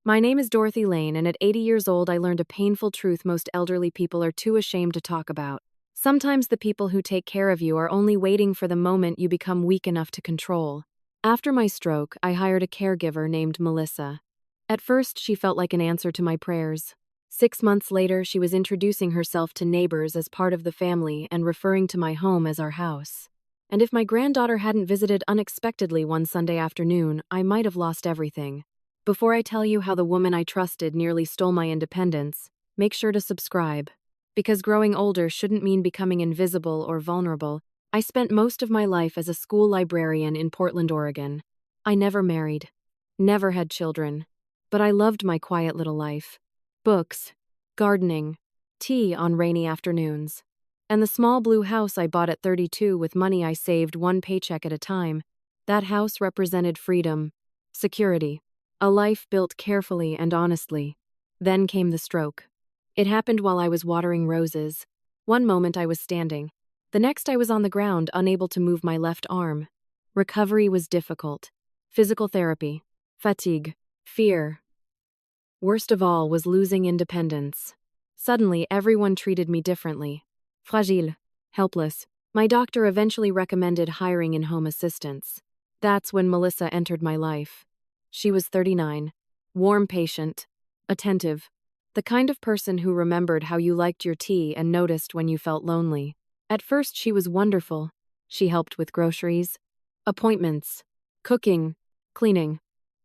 My name is Dorothy Lane, and at 80 years old, I learned a painful truth most elderly people are too ashamed to talk about. Sometimes the people who take care of you are only waiting for the moment you become weak enough to control. After my stroke, I hired a caregiver named Melissa. At first, she felt like an answer to my prayers. 6 months later, she was introducing herself to neighbors as part of the family and referring to my home as our house. And if my granddaughter hadn't visited unexpectedly one Sunday afternoon, I might have lost everything. Before I tell you how the woman I trusted nearly stole my independence, make sure to subscribe. Because growing older shouldn't mean becoming invisible or vulnerable. I spent most of my life as a school librarian in Portland, Oregon. I never married, never had children, but I loved my quiet little life. Books, gardening, tea on rainy afternoons, and the small blue house I bought at 32 with money I saved one paycheck at a time. That house represented freedom, security, a life built carefully and honestly. Then came the stroke. It happened while I was watering roses. One moment I was standing. The next I was on the ground, unable to move my left arm. Recovery was difficult. Physical therapy, fatigue, fear. Worst of all was losing independence. Suddenly, everyone treated me differently. Fragile, helpless. My doctor eventually recommended hiring in-home assistance. That's when Melissa entered my life. She was 39, warm, patient, attentive, the kind of person who remembered how you liked your tea and noticed when you felt lonely. At first, she was wonderful. She helped with groceries, appointments, cooking, cleaning,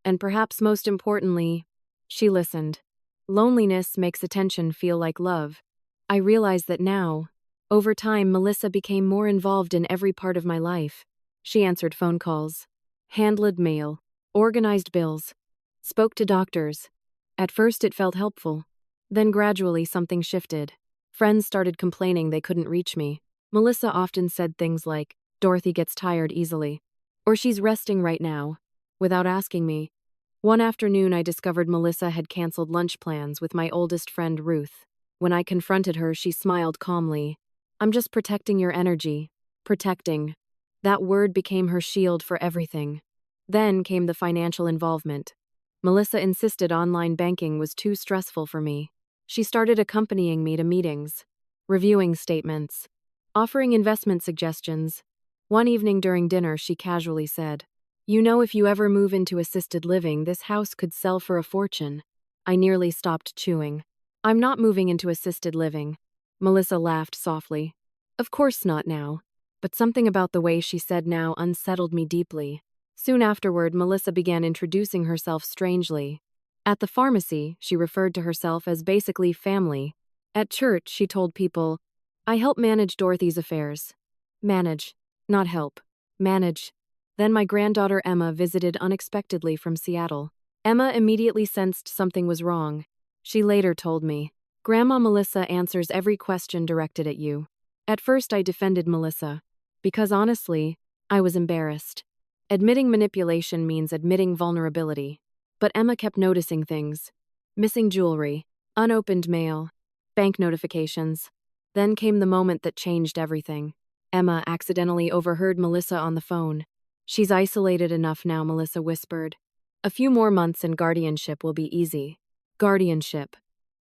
and perhaps most importantly, she listened. Loneliness makes attention feel like love. I realize that now. Over time, Melissa became more involved in every part of my life. She answered phone calls, handled mail, organized bills, spoke to doctors. At first, it felt helpful. Then gradually, something shifted. Friends started complaining they couldn't reach me. Melissa often said things like, "Dorothy gets tired easily," or "She's resting right now," without asking me. One afternoon, I discovered Melissa had canceled lunch plans with my oldest friend, Ruth. When I confronted her, she smiled calmly. "I'm just protecting your energy." Protecting. That word became her shield for everything. Then came the financial involvement. Melissa insisted online banking was too stressful for me. She started accompanying me to meetings, reviewing statements, offering investment suggestions. One evening during dinner, she casually said, "You know, if you ever move into assisted living, this house could sell for a fortune." I nearly stopped chewing. "I'm not moving into assisted living." Melissa laughed softly. "Of course not now." But something about the way she said now unsettled me deeply. Soon afterward, Melissa began introducing herself strangely. At the pharmacy, she referred to herself as basically family. At church, she told people, "I help manage Dorothy's affairs." Manage, not help. Manage. Then my granddaughter Emma visited unexpectedly from Seattle. Emma immediately sensed something was wrong. She later told me, "Grandma Melissa answers every question directed at you." At first I defended Melissa, because honestly, I was embarrassed. Admitting manipulation means admitting vulnerability. But Emma kept noticing things. Missing jewelry, unopened mail, bank notifications. Then came the moment that changed everything. Emma accidentally overheard Melissa on the phone. "She's isolated enough now," Melissa whispered. "A few more months and guardianship will be easy." Guardianship.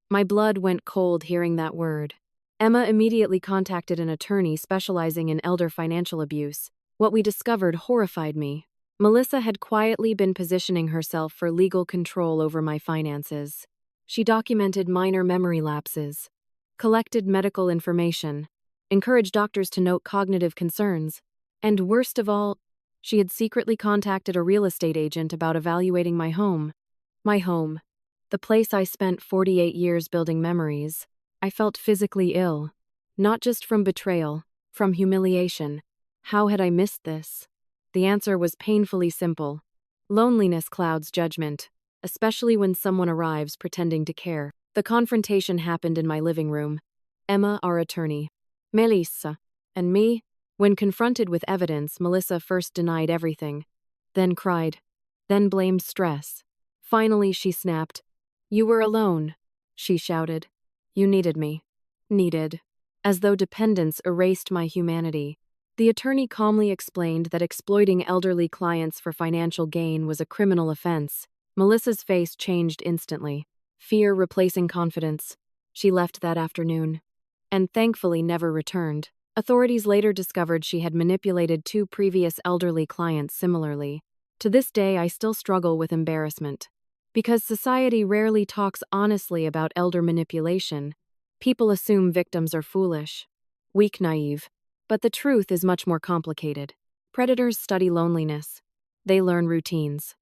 My blood went cold hearing that word. Emma immediately contacted an attorney specializing in elder financial abuse. What we discovered horrified me. Melissa had quietly been positioning herself for legal control over my finances. She documented minor memory lapses, collected medical information, encouraged doctors to note cognitive concerns, and worst of all, she had secretly contacted a real estate agent about evaluating my home. My home. The place I spent 48 years building memories. I felt physically ill. Not just from betrayal, from humiliation. How had I missed this? The answer was painfully simple. Loneliness clouds judgment, especially when someone arrives pretending to care. The confrontation happened in my living room. Emma, our attorney, Melissa, and me. When confronted with evidence, Melissa first denied everything, then cried, then blamed stress. Finally, she snapped. "You were alone," she shouted. "You needed me." Needed. As though dependence erased my humanity. The attorney calmly explained that exploiting elderly clients for financial gain was a criminal offense. Melissa's face changed instantly, fear replacing confidence. She left that afternoon, and thankfully never returned. Authorities later discovered she had manipulated two previous elderly clients similarly. To this day, I still struggle with embarrassment. Because society rarely talks honestly about elder manipulation, people assume victims are foolish, weak, naive. But the truth is much more complicated. Predators study loneliness. They learn routines,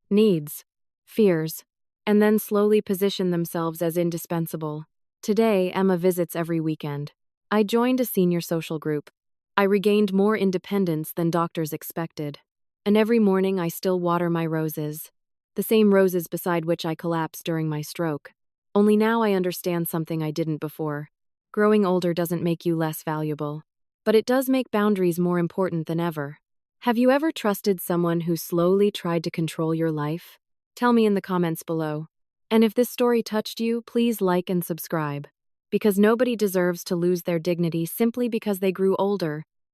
needs, fears, and then slowly position themselves as indispensable. Today, Emma visits every weekend. I joined a senior social group. I regained more independence than doctors expected. And every morning I still water my roses, the same roses beside which I collapsed during my stroke. Only now I understand something I didn't before. Growing older doesn't make you less valuable, but it does make boundaries more important than ever. Have you ever trusted someone who slowly tried to control your life? Tell me in the comments below. And if this story touched you, please like and subscribe. Because nobody deserves to lose their dignity simply because they grew older.